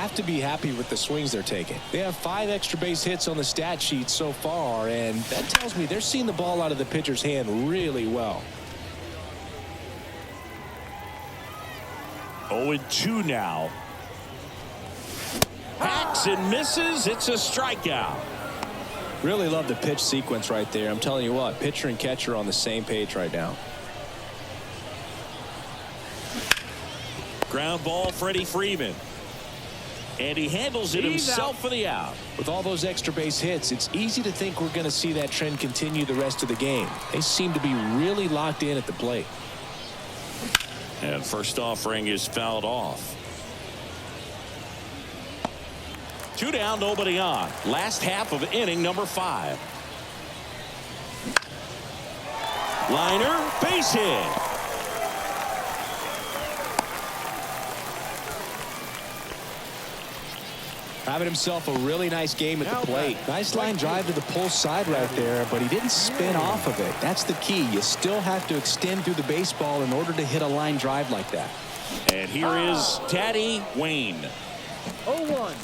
have to be happy with the swings they're taking. They have 5 extra base hits on the stat sheet so far, and that tells me they're seeing the ball out of the pitcher's hand really well. 0-2 now. Hacks and misses. It's a strikeout. Really love the pitch sequence right there. I'm telling you what, pitcher and catcher are on the same page right now. Ground ball, Freddie Freeman. And he handles it himself for the out. With all those extra base hits, it's easy to think we're going to see that trend continue the rest of the game. They seem to be really locked in at the plate. And first offering is fouled off. 2 down, nobody on. Last half of inning number 5. Liner, base hit. Having himself a really nice game at the plate. Nice line drive to the pull side right there, but he didn't spin off of it. That's the key. You still have to extend through the baseball in order to hit a line drive like that. And here is Daddy Wayne. 0-1.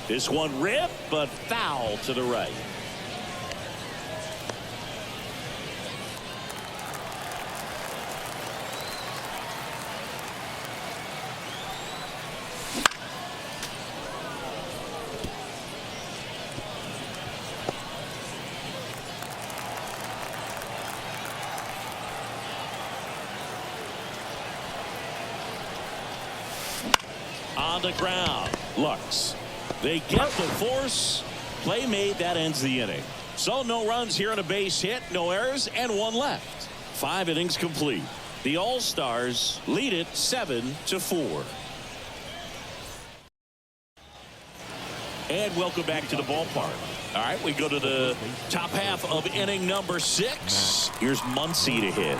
This one ripped, but foul to the right. On the ground, Lux. They get the force. Play made. That ends the inning. So no runs here on a base hit, no errors, and 1 left. 5 innings complete. The All-Stars lead it 7-4. And welcome back to the ballpark. All right, we go to the top half of inning number 6. Here's Muncy to hit.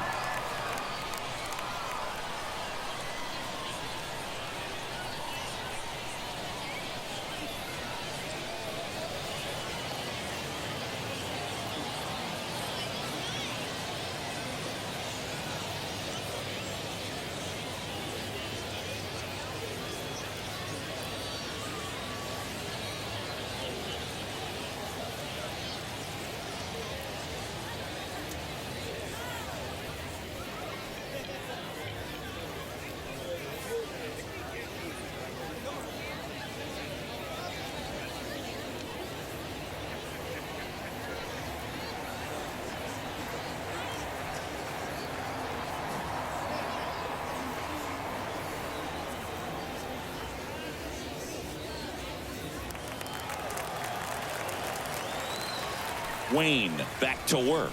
Wayne back to work.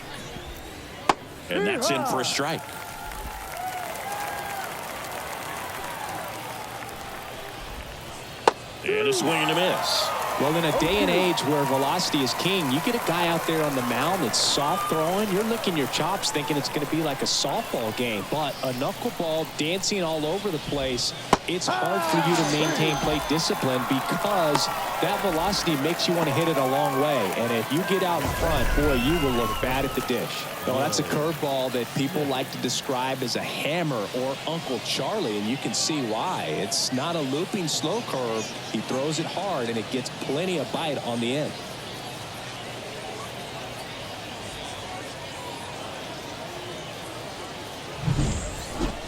And that's in for a strike. And a swing and a miss. Well, in a day and age where velocity is king, you get a guy out there on the mound that's soft throwing. You're licking your chops thinking it's going to be like a softball game. But a knuckleball dancing all over the place, it's hard for you to maintain plate discipline because that velocity makes you want to hit it a long way. And if you get out in front, boy, you will look bad at the dish. Well, that's a curveball that people like to describe as a hammer or Uncle Charlie, and you can see why. It's not a looping slow curve. He throws it hard, and it gets plenty of bite on the end.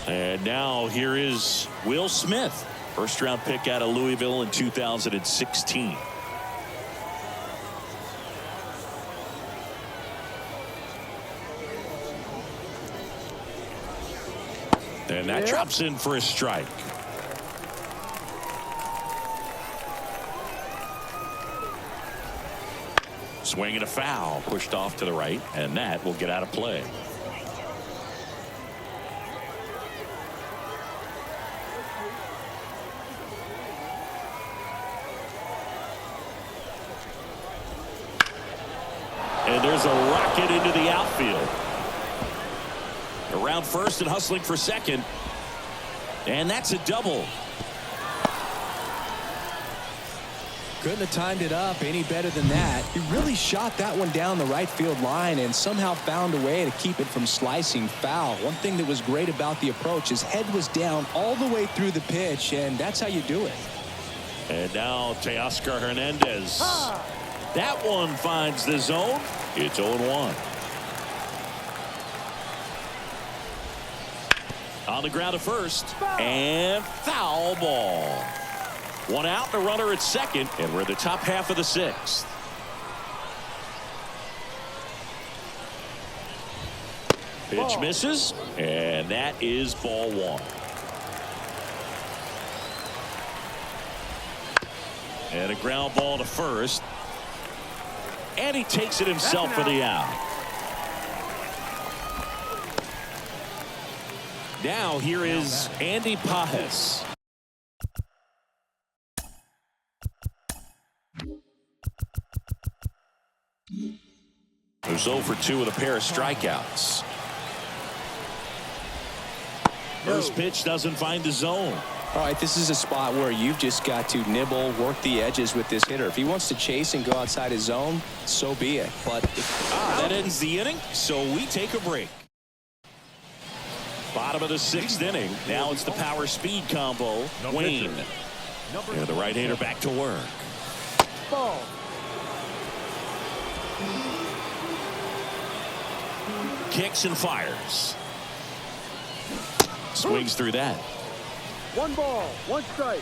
And now here is Will Smith. First round pick out of Louisville in 2016. And that drops in for a strike. Swing and a foul, pushed off to the right, and that will get out of play. And there's a rocket into the outfield. Around first and hustling for second. And that's a double. Couldn't have timed it up any better than that. He really shot that one down the right field line and somehow found a way to keep it from slicing foul. One thing that was great about the approach, his head was down all the way through the pitch, and that's how you do it. And now Teoscar Hernandez. That one finds the zone. It's 0-1. On the ground to first. And foul ball. One out, the runner at second, and we're at the top half of the sixth. Pitch misses, and that is ball one. And a ground ball to first. And he takes it himself for the out. Now here is Andy Pages. Who's 0 for 2 with a pair of strikeouts. First pitch doesn't find the zone. All right, this is a spot where you've just got to nibble, work the edges with this hitter. If he wants to chase and go outside his zone, so be it. But that ends the inning, so we take a break. Bottom of the sixth inning. Now it's the power speed combo. Wayne. And the right-hander back to work. Ball. Kicks and fires. Swings through that. 1 ball, 1 strike.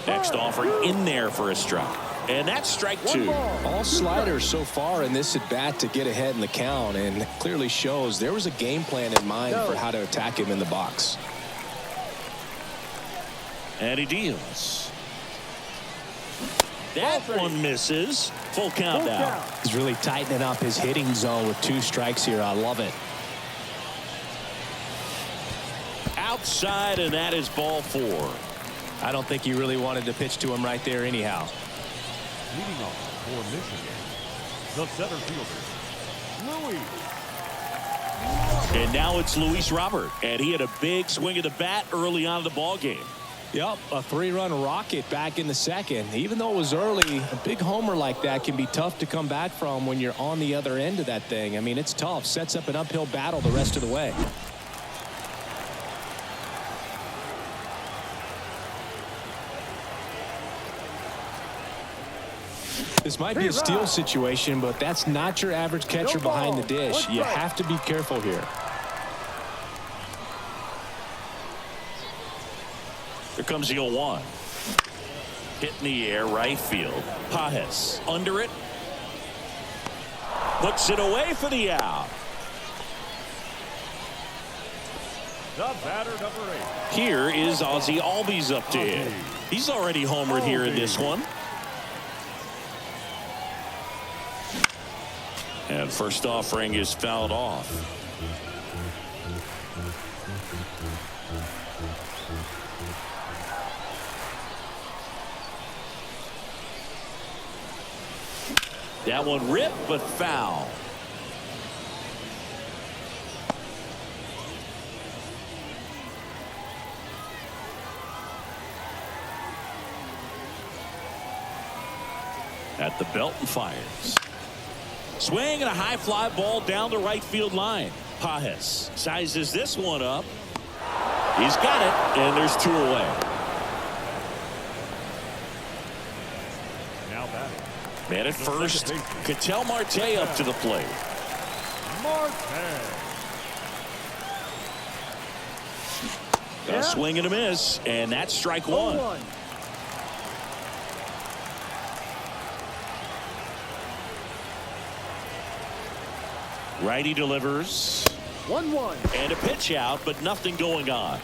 Next offering in there for a strike. And that's strike 2. All sliders so far in this at bat to get ahead in the count, and clearly shows there was a game plan in mind for how to attack him in the box. And he deals. That one misses. Full count now. He's really tightening up his hitting zone with 2 strikes here. I love it. Outside, and that is ball 4. I don't think he really wanted to pitch to him right there anyhow. Leading off for Michigan, the center fielder, Luis. And now it's Luis Robert, and he had a big swing of the bat early on in the ball game. Yep, a 3-run rocket back in the second. Even though it was early, a big homer like that can be tough to come back from when you're on the other end of that thing. I mean, it's tough. Sets up an uphill battle the rest of the way. This might be a steal situation, but that's not your average catcher behind the dish. You have to be careful here. Here comes the 0-1. Hit in the air, right field. Pages under it. Puts it away for the out. The batter, number 8. Here is Ozzie Albies up to hit. He's already homered here in this one. And first offering is fouled off. That one ripped, but foul. At the belt and fires. Swing and a high fly ball down the right field line. Pages sizes this one up. He's got it, and there's 2 away. Now batting. Man at first, Ketel Marte up to the plate. Marte. A swing and a miss, and that's strike 1. 0-1. Righty delivers. 1-1. And a pitch out, but nothing going on.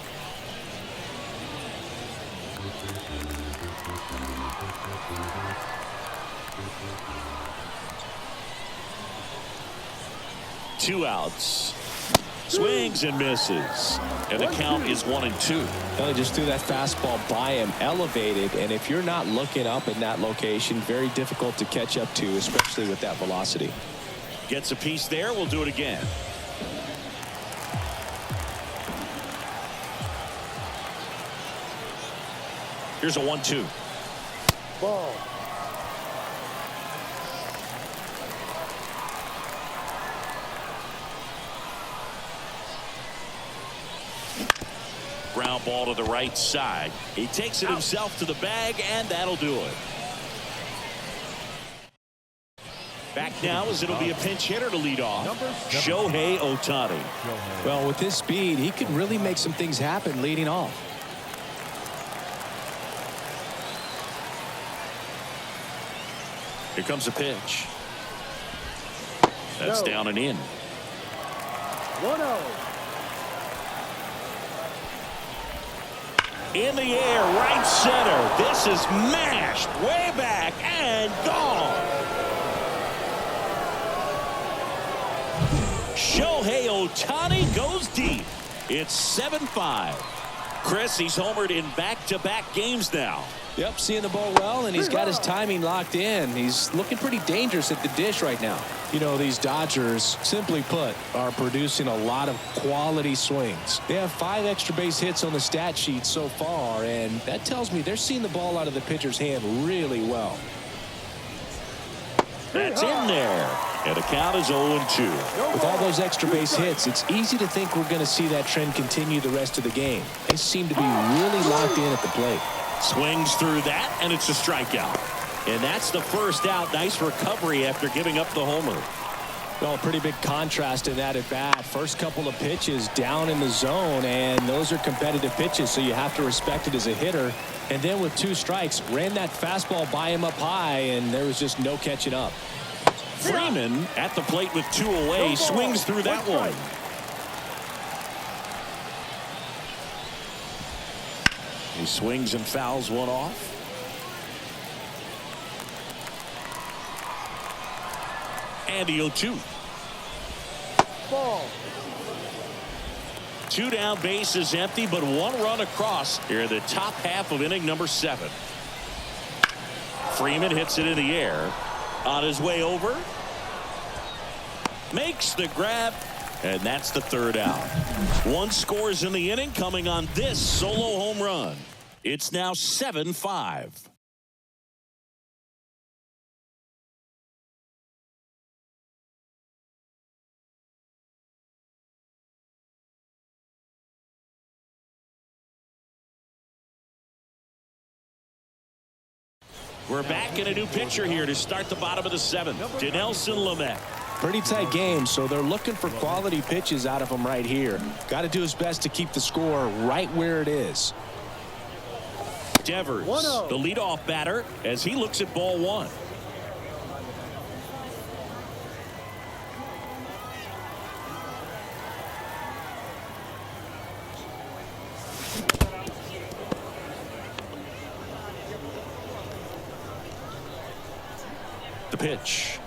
Two outs. Swings and misses. And the count is 1-2. Well, he just threw that fastball by him, elevated, and if you're not looking up in that location, very difficult to catch up to, especially with that velocity. Gets a piece there. We'll do it again. Here's a 1-2. Ball. Ground ball to the right side. He takes it himself to the bag, and that'll do it. Back now as it'll be a pinch hitter to lead off. Shohei Ohtani. Well, with his speed, he could really make some things happen leading off. Here comes a pitch. That's down and in. 1-0. In the air, right center. This is mashed way back and gone. Shohei Ohtani goes deep. It's 7-5. Chris, he's homered in back-to-back games now. Yep, seeing the ball well, and he's got his timing locked in. He's looking pretty dangerous at the dish right now. You know, these Dodgers, simply put, are producing a lot of quality swings. They have 5 extra base hits on the stat sheet so far, and that tells me they're seeing the ball out of the pitcher's hand really well. That's in there. And the count is 0-2. With all those extra base hits, it's easy to think we're going to see that trend continue the rest of the game. They seem to be really locked in at the plate. Swings through that, and it's a strikeout. And that's the first out. Nice recovery after giving up the homer. Well, a pretty big contrast in that at bat. First couple of pitches down in the zone, and those are competitive pitches, so you have to respect it as a hitter. And then with 2 strikes, ran that fastball by him up high, and there was just no catching up. Freeman at the plate with 2 away, swings through that one. He swings and fouls one off. And the 0-2. Ball. 2 down, bases empty, but 1 run across here in the top half of inning number 7. Freeman hits it in the air. On his way over. Makes the grab. And that's the 3rd out. 1 scores in the inning coming on this solo home run. It's now 7-5. We're back in a new pitcher here to start the bottom of the 7th. Dinelson Lamet. Pretty tight game, so they're looking for quality pitches out of him right here. Got to do his best to keep the score right where it is. Devers, the leadoff batter, as he looks at ball 1. The pitch.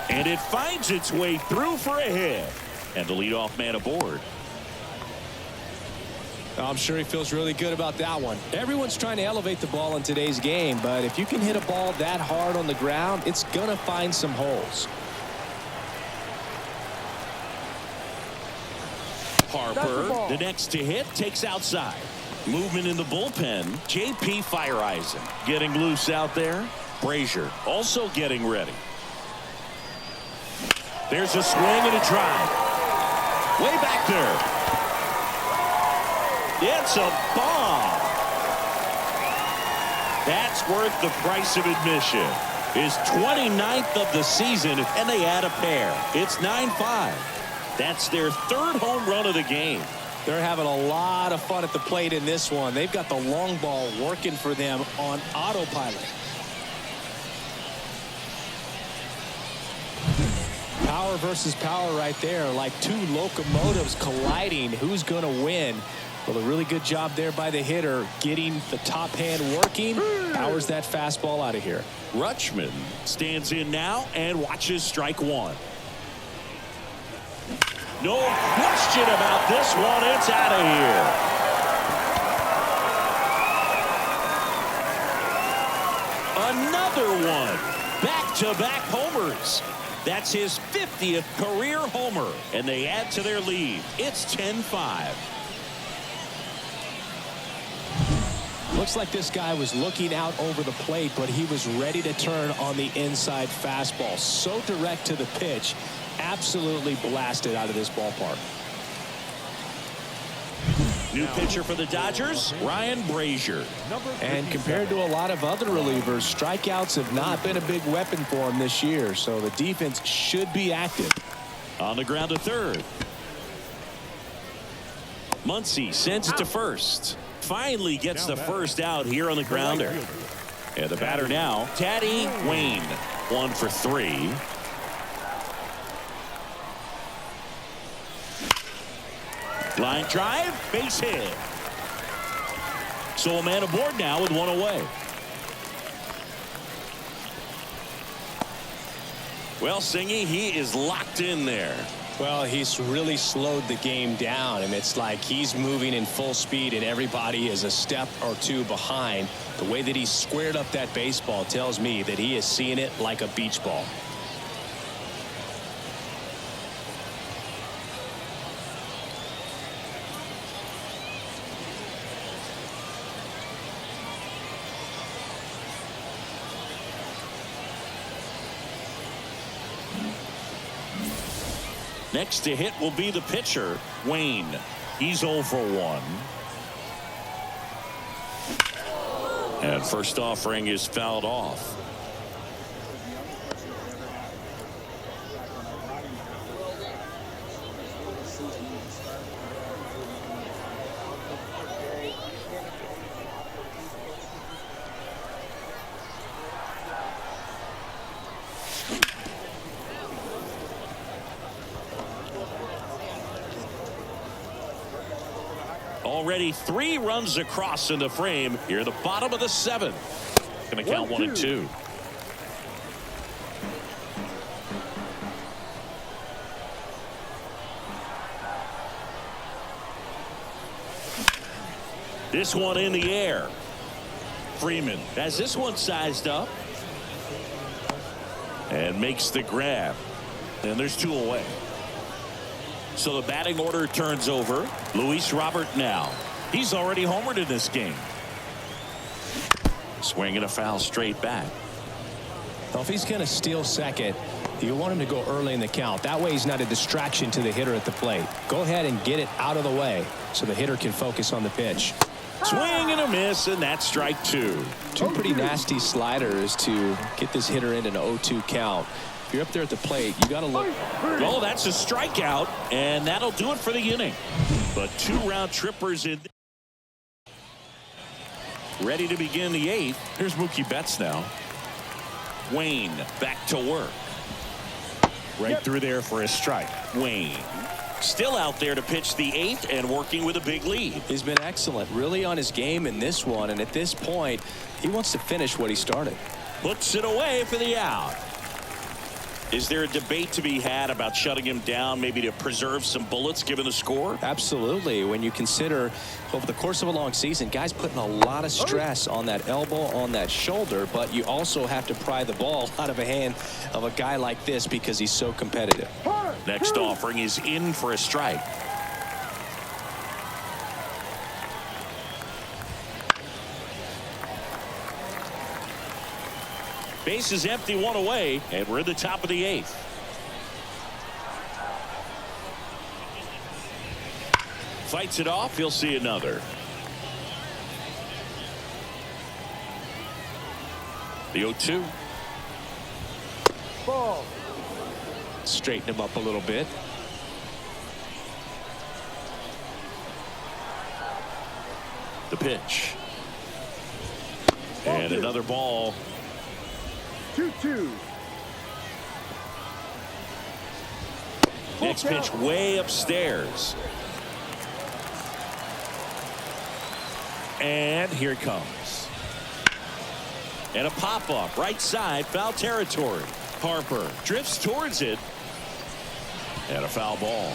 And it finds its way through for a hit. And the leadoff man aboard. I'm sure he feels really good about that one. Everyone's trying to elevate the ball in today's game, but if you can hit a ball that hard on the ground, it's going to find some holes. Harper, the next to hit, takes outside. Movement in the bullpen. J.P. Fireisen getting loose out there. Brazier also getting ready. There's a swing and a drive. Way back there. It's a bomb. That's worth the price of admission. His 29th of the season, and they add a pair. It's 9-5. That's their 3rd home run of the game. They're having a lot of fun at the plate in this one. They've got the long ball working for them on autopilot. Power versus power right there, like 2 locomotives colliding. Who's going to win? Well, a really good job there by the hitter, getting the top hand working. Powers that fastball out of here. Rutschman stands in now and watches strike 1. No question about this one. It's out of here. Another one. Back-to-back homers. That's his 50th career homer. And they add to their lead. It's 10-5. Looks like this guy was looking out over the plate, but he was ready to turn on the inside fastball. So direct to the pitch. Absolutely blasted out of this ballpark. New pitcher for the Dodgers, Ryan Brazier. And compared to a lot of other relievers, strikeouts have not been a big weapon for him this year, so the defense should be active. On the ground to third. Muncy sends it to first. Finally gets the first out here on the grounder. And the batter now, Taddy Wayne. 1 for 3. Line drive, base hit. So a man aboard now with 1 away. Well, Singy, he is locked in there. Well, he's really slowed the game down, and it's like he's moving in full speed and everybody is a step or two behind. The way that he squared up that baseball tells me that he is seeing it like a beach ball. Next to hit will be the pitcher, Wayne. He's 0 for 1. And first offering is fouled off. Already 3 runs across in the frame here at the bottom of the 7th. Going to count 1 and 2. This one in the air. Freeman has this one sized up and makes the grab. And there's 2 away. So the batting order turns over. Luis Robert now. He's already homered in this game. Swinging a foul straight back. Well, if he's going to steal second, you want him to go early in the count. That way he's not a distraction to the hitter at the plate. Go ahead and get it out of the way so the hitter can focus on the pitch. Swing and a miss, and that's strike 2. 2 pretty nasty sliders to get this hitter in an 0-2 count. If you're up there at the plate, you got to look. Oh, that's a strikeout, and that'll do it for the inning. But 2 round trippers in. Ready to begin the 8th. Here's Mookie Betts now. Wayne back to work. Right through there for a strike. Wayne still out there to pitch the 8th and working with a big lead. He's been excellent, really on his game in this one, and at this point, he wants to finish what he started. Puts it away for the out. Is there a debate to be had about shutting him down, maybe to preserve some bullets given the score? Absolutely. When you consider over the course of a long season, guys putting a lot of stress on that elbow, on that shoulder, but you also have to pry the ball out of a hand of a guy like this because he's so competitive. Next offering is in for a strike. Base is empty, 1 away, and we're at the top of the 8th. Fights it off. He'll see another. The 0-2. Ball. Straighten him up a little bit. The pitch. And another ball. 2-2. Next pitch way upstairs. And here it comes. And a pop-up right side, foul territory. Harper drifts towards it. And a foul ball.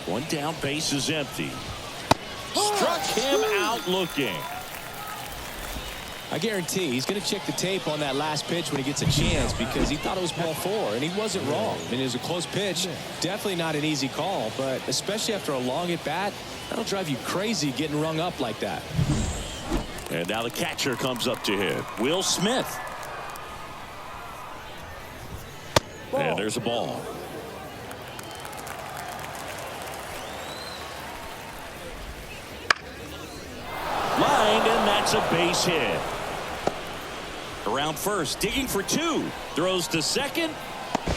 One down, base is empty. Struck him out looking. I guarantee he's going to check the tape on that last pitch when he gets a chance because he thought it was ball 4, and he wasn't wrong. I mean, it was a close pitch. Definitely not an easy call, but especially after a long at-bat, that'll drive you crazy getting rung up like that. And now the catcher comes up to hit. Will Smith. And there's a ball. Lined, and that's a base hit. Around first, digging for 2. Throws to second.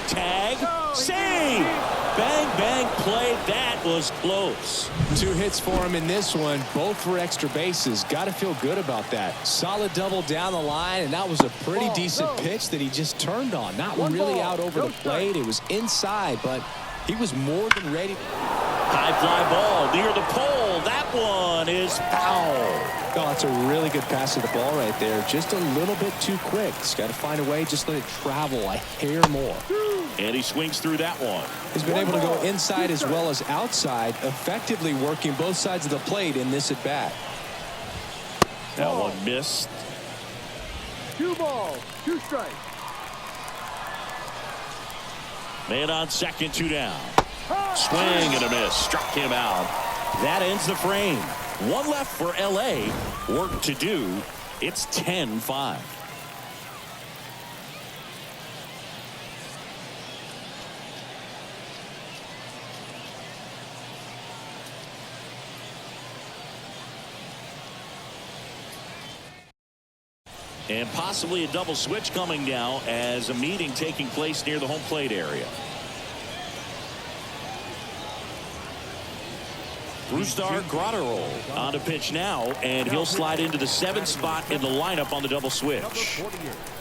Tag. Save. Bang, bang play. That was close. 2 hits for him in this one, both for extra bases. Got to feel good about that. Solid double down the line, and that was a pretty decent pitch that he just turned on. Not really out over the plate. It was inside, but he was more than ready. High fly ball near the pole. That one is foul. Oh, it's a really good pass to the ball right there. Just a little bit too quick. He's got to find a way, just let it travel a hair more. And he swings through that one. He's been able to go inside as well as outside, effectively working both sides of the plate in this at bat. That one missed. 2 balls, 2 strikes. Man on second, 2 down. Swing and a miss. Struck him out. That ends the frame. 1 left for LA. Work to do. It's 10-5. And possibly a double switch coming now as a meeting taking place near the home plate area. Brusdar Graterol on to pitch now, and he'll slide into the 7th spot in the lineup on the double switch.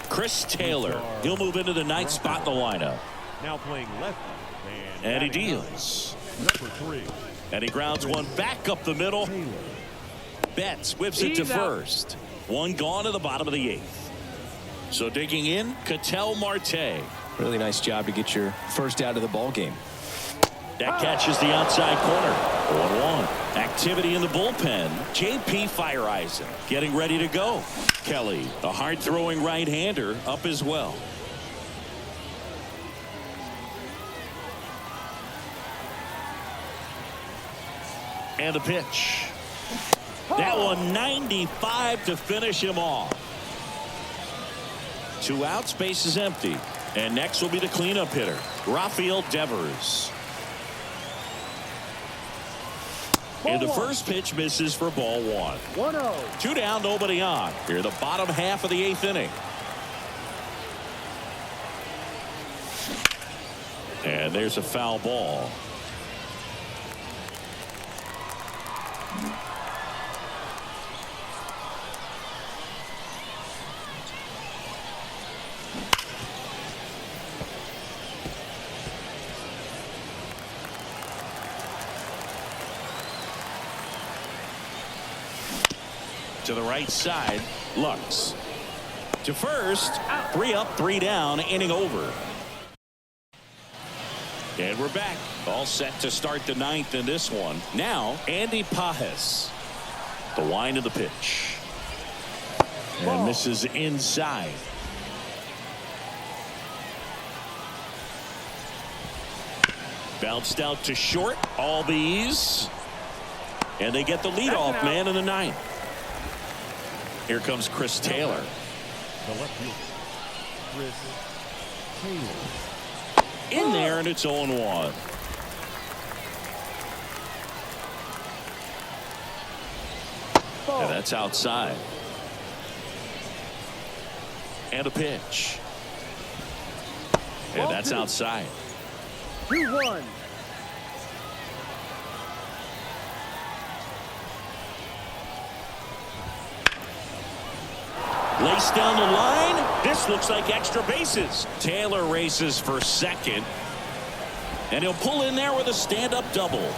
Chris Taylor, he'll move into the 9th spot in the lineup. Now playing left. And he deals. Number 3. And he grounds one back up the middle. Betts whips it to first. 1 gone to the bottom of the 8th. So digging in, Ketel Marte. Really nice job to get your first out of the ball game. That catches the outside corner. 1-1. Activity in the bullpen. J.P. Feyereisen getting ready to go. Kelly, a hard-throwing right-hander, up as well. And a pitch. That one 95 to finish him off. 2 outs, base is empty. And next will be the cleanup hitter, Rafael Devers. And the first pitch misses for ball 1. 1-0. 2 down, nobody on. Here, the bottom half of the 8th inning. And there's a foul ball. To the right side, Lux. To first, 3 up, 3 down, inning over. And we're back. All set to start the 9th in this one. Now, Andy Pages. The wind of the pitch. And misses inside. Bounced out to short. Albies. And they get the leadoff man in the 9th. Here comes Chris Taylor. The left fielder, Chris Taylor. In there, and it's 0-1. And that's outside. And a pitch. And that's outside. 2-1. Laced down the line. This looks like extra bases. Taylor races for second. And he'll pull in there with a stand-up double.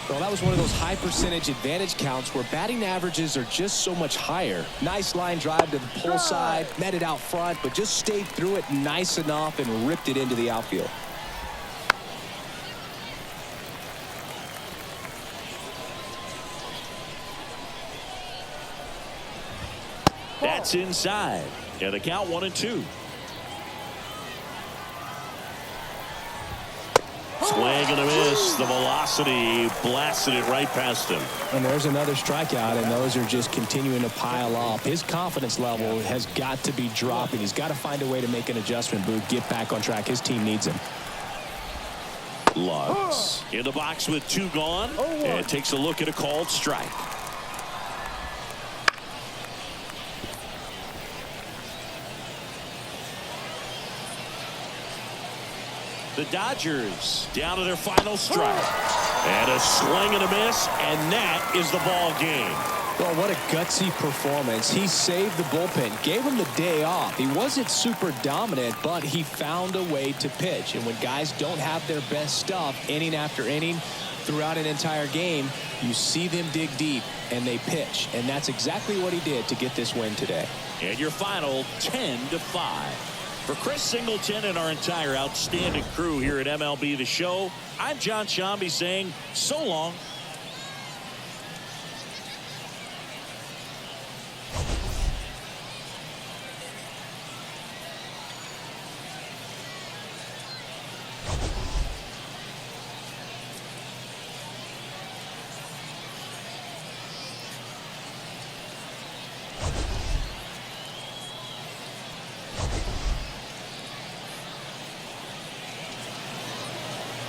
Well, that was one of those high percentage advantage counts where batting averages are just so much higher. Nice line drive to the pull side, met it out front, but just stayed through it nice enough and ripped it into the outfield. That's inside. And the count 1-2. Swing and a miss. The velocity blasted it right past him. And there's another strikeout, and those are just continuing to pile up. His confidence level has got to be dropping. He's got to find a way to make an adjustment, Boog, get back on track. His team needs him. Luggs in the box with 2 gone, and takes a look at a called strike. The Dodgers down to their final strike. And a swing and a miss, and that is the ball game. Well, what a gutsy performance. He saved the bullpen, gave him the day off. He wasn't super dominant, but he found a way to pitch. And when guys don't have their best stuff inning after inning throughout an entire game, you see them dig deep and they pitch. And that's exactly what he did to get this win today. And your final 10-5. For Chris Singleton and our entire outstanding crew here at MLB The Show, I'm John Sciambi saying so long.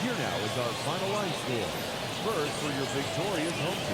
Here now is our final line score. First for your victorious home team.